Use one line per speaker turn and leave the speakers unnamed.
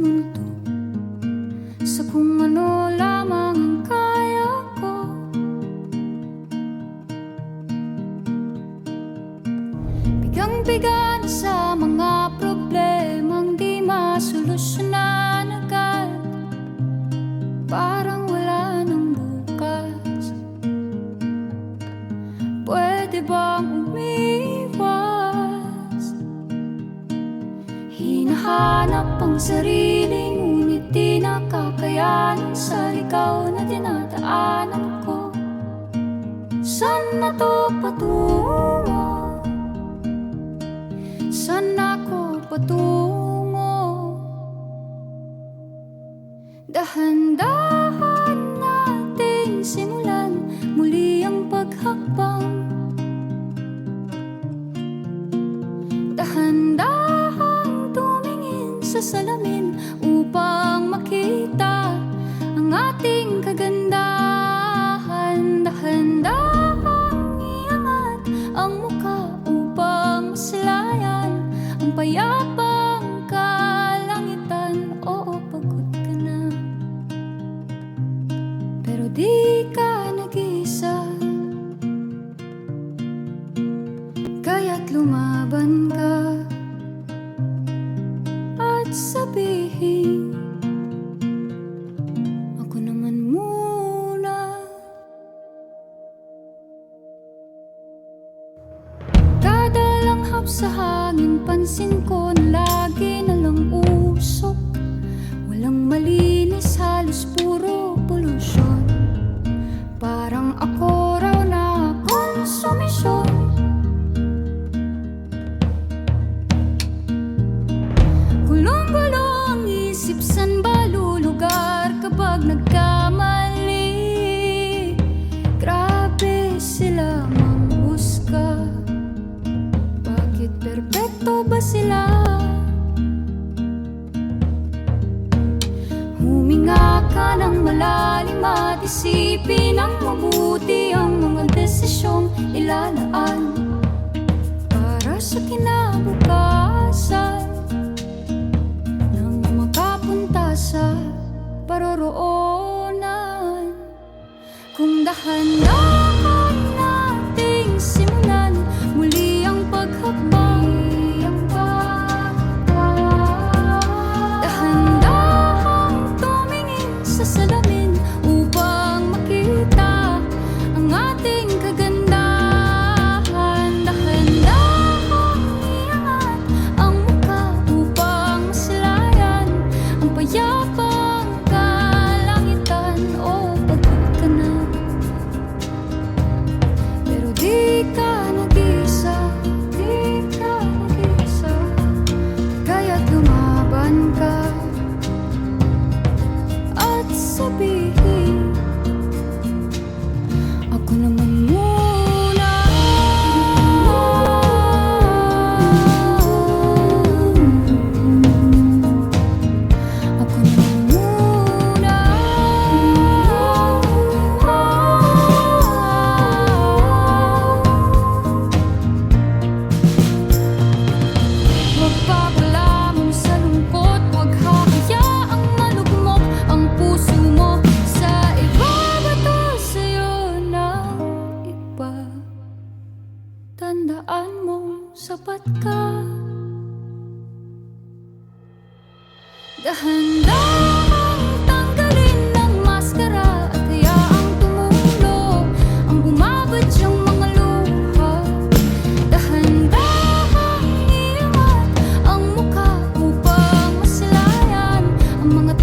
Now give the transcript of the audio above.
mundo, sa kung ano lamang ang kaya ko. Bigang-biga na sa mga problemang di masolusyonan agad, parang wala nang bukas. Pwede bang umiwas? Hinahanap ang sarili, ngunit di nakakayanan sa ligaw na dinadaanan ko. Saan na to patungo? Saan ako patungo? Dahan-dahan natin simulan muli ang paghakbang. Dahan-dahan tumingin sa salamin upang makita ang ating kagandahan. Dahan-dahan iangat ang mukha upang maslayan ang payapang kalangitan. Oo, pagod ka na, pero di ka nag-iisa. Kaya't lumaban ka at sabihin, ako naman muna. Kada langhap sa hangin, pansin ko na lagi na lang usok. Walang malinis, halos puro polusyon. Parang ako raw na konsumisyon. Gulong-gulo ang isip, san ba lulugar kapag nagkamali? Grabe sila manghusga, bakit perpekto ba sila? Huminga ka ng malalim at isipin ang mabuti ang mga desisyong ilalaan para sa kinabukasan, nang makapunta sa paroroonan. Kung dahan-dahan nating simulan muli ang paghakbang, dahan-dahan tumingin sa salamin upang makita ang ating kagandahan. Dahan-dahan iangat ang mukha upang maslayan ang payapang kalangitan. O pagod ka na, pero di ka nag-iisa. Di ka nag-iisa. Kaya't lumaban ka at sabihin, ako naman muna. Ako naman muna. Huwag papalamon sa lungkot, huwag hahayaang malugmok ang puso mo sa iba. Bato sa'yo ng iba. Tandaan mong sapat ka. Dahan-dahan tanggalin ang maskara at hayaang tumulo ang bumabadyang mga luha. Dahan-dahan iangat ang mukha upang maslayan ang mga